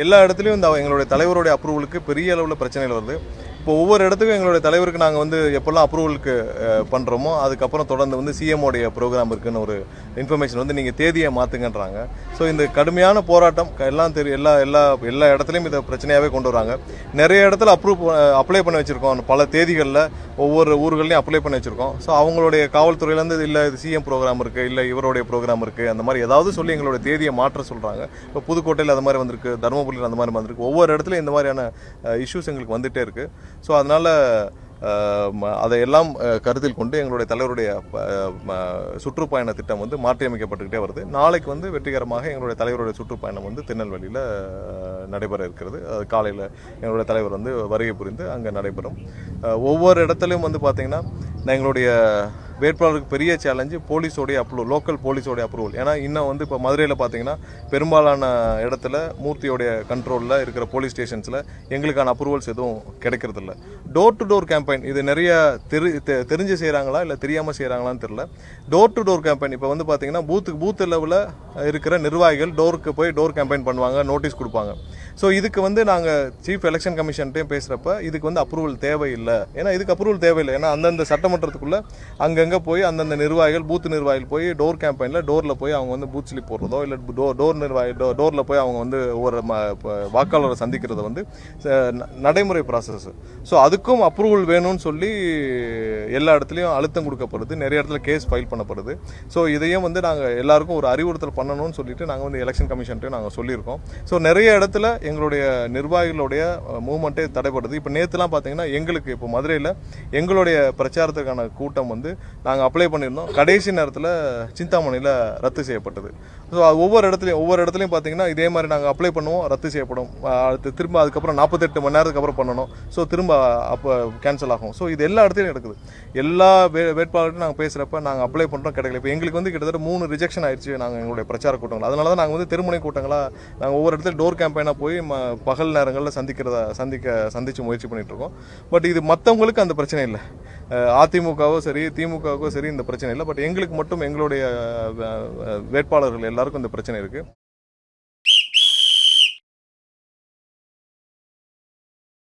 எல்லா இடத்துலையும் இந்த எங்களுடைய தலைவருடைய அப்ரூவலுக்கு பெரிய அளவில் பிரச்சனைகள் வருது. இப்போ ஒவ்வொரு இடத்துக்கும் எங்களுடைய தலைவருக்கு நாங்கள் வந்து எப்போல்லாம் அப்ரூவலுக்கு பண்ணுறோமோ அதுக்கப்புறம் தொடர்ந்து வந்து சிஎம்ஓடைய ப்ரோக்ராம் இருக்குன்னு ஒரு இன்ஃபர்மேஷன் வந்து நீங்கள் தேதியை மாற்றுங்கன்றாங்க. ஸோ இந்த கடுமையான போராட்டம் எல்லாம் தெரியும், எல்லா இடத்துலையும் இதை பிரச்சனையாகவே கொண்டு வராங்க. நிறைய இடத்துல அப்ளை பண்ணி வச்சுருக்கோம், பல தேதிகளில் ஒவ்வொரு ஊர்களையும் அப்ளை பண்ணி வச்சுருக்கோம். ஸோ அவங்களுடைய காவல்துறையிலேருந்து இல்லை இது சிஎம் ப்ரோக்ராம் இருக்குது, இல்லை இவருடைய ப்ரோக்ராம் இருக்குது, அந்த மாதிரி ஏதாவது சொல்லி எங்களுடைய தேதியை மாற்ற சொல்கிறாங்க. இப்போ புதுக்கோட்டையில் அந்த மாதிரி வந்திருக்கு, தருமபுரியில் அந்த மாதிரி வந்திருக்கு. ஒவ்வொரு இடத்துலையும் இந்த மாதிரியான இஷ்யூஸ் எங்களுக்கு வந்துகிட்டே இருக்குது. ஸோ அதனால் அதையெல்லாம் கருத்தில் கொண்டு எங்களுடைய தலைவருடைய சுற்றுப்பயண திட்டம் வந்து மாற்றியமைக்கப்பட்டுக்கிட்டே வருது. நாளைக்கு வந்து வெற்றிகரமாக எங்களுடைய தலைவருடைய சுற்றுப்பயணம் வந்து திருநெல்வேலியில் நடைபெற இருக்கிறது. அது காலையில் எங்களுடைய தலைவர் வந்து வருகை புரிந்து அங்கே நடைபெறும். ஒவ்வொரு இடத்துலையும் வந்து பார்த்திங்கன்னா எங்களுடைய வேட்பாளருக்கு பெரிய சேலஞ்சு போலீஸோடைய அப்ரூவல், லோக்கல் போலீஸோடைய அப்ரூவல். ஏன்னா இன்னும் வந்து இப்போ மதுரையில் பார்த்தீங்கன்னா பெரும்பாலான இடத்துல மூர்த்தியோடைய கண்ட்ரோலில் இருக்கிற போலீஸ் ஸ்டேஷன்ஸில் எங்களுக்கான அப்ரூவல்ஸ் எதுவும் கிடைக்கிறதில்ல. டோர் டு டோர் கேம்பெயின் இது நிறைய தெரிஞ்சு செய்கிறாங்களா இல்லை தெரியாமல் செய்கிறாங்களான்னு தெரியல. டோர் டு டோர் கேம்பெயின் இப்போ வந்து பார்த்தீங்கன்னா பூத் லெவலில் இருக்கிற நிர்வாகிகள் டோருக்கு போய் டோர் கேம்பெயின் பண்ணுவாங்க, நோட்டீஸ் கொடுப்பாங்க. ஸோ இதுக்கு வந்து நாங்கள் சீஃப் எலெக்ஷன் கமிஷன்ட்டையும் பேசுகிறப்ப இதுக்கு வந்து அப்ரூவல் தேவையில்லை. ஏன்னா இதுக்கு அப்ரூவல் தேவையில்லை. ஏன்னா அந்தந்த சட்டமன்றத்துக்குள்ளே அங்கங்கே போய் அந்தந்த நிர்வாகிகள் பூத் நிர்வாகிகள் போய் டோர் கேம்பெயினில் டோரில் போய் அவங்க வந்து பூத் ஸ்லிப் போடுறதோ இல்லை டோரில் போய் அவங்க வந்து ஒவ்வொரு வாக்காளரை சந்திக்கிறத வந்து நடைமுறை ப்ராசஸ். ஸோ அதுக்கும் அப்ரூவல் வேணும்னு சொல்லி எல்லா இடத்துலையும் அழுத்தம் கொடுக்கப்படுது, நிறைய இடத்துல கேஸ் ஃபைல் பண்ணப்படுது. ஸோ இதையும் வந்து நாங்கள் எல்லாருக்கும் ஒரு அறிவுறுத்தல் பண்ணணும்னு சொல்லிட்டு நாங்கள் வந்து எலெக்ஷன் கமிஷன்ட்டையும் நாங்கள் சொல்லியிருக்கோம். ஸோ நிறைய இடத்துல எங்களுடைய நிர்வாகிகளுடைய மூவ்மெண்ட்டே தடைப்படுது. இப்போ நேற்றுலாம் பார்த்தீங்கன்னா எங்களுக்கு இப்போ மதுரையில் எங்களுடைய பிரச்சாரத்துக்கான கூட்டம் வந்து நாங்கள் அப்ளை பண்ணியிருந்தோம், கடைசி நேரத்தில் சிந்தாமணியில் ரத்து செய்யப்பட்டது. ஸோ ஒவ்வொரு இடத்துலையும் பார்த்தீங்கன்னா இதே மாதிரி நாங்கள் அப்ளை பண்ணுவோம், ரத்து செய்யப்படும், திரும்ப அதுக்கப்புறம் 48 மணி நேரத்துக்கு அப்புறம் பண்ணணும், ஸோ திரும்ப அப்போ கேன்சல் ஆகும். ஸோ இது எல்லா இடத்துலையும் நடக்குது. எல்லா வேட்பாளர்கிட்டையும் நாங்கள் பேசுகிறப்ப நாங்கள் அப்ளை பண்ணுறோம், கிடைக்கல. இப்போ எங்களுக்கு வந்து கிட்டத்தட்ட 3 ரிஜெக்ஷன் ஆயிடுச்சு நாங்கள் எங்களுடைய பிரச்சார கூட்டங்கள். அதனால தான் நாங்கள் வந்து தெருமுனை கூட்டங்களாக நாங்கள் ஒவ்வொரு இடத்துல டோர் கேம்பெயினாக போய் பகல் நேரங்களில் சந்திச்சு முயற்சி பண்ணிட்டு இருக்கோம். பட் இது மற்றவங்களுக்கு அந்த பிரச்சனை இல்லை. அதிமுகவோ சரி திமுகவோ சரி இந்த பிரச்சனை இல்லை. பட் எங்களுக்கு மட்டும் எங்களுடைய வேட்பாளர்கள் எல்லாருக்கும் இந்த பிரச்சனை இருக்குது.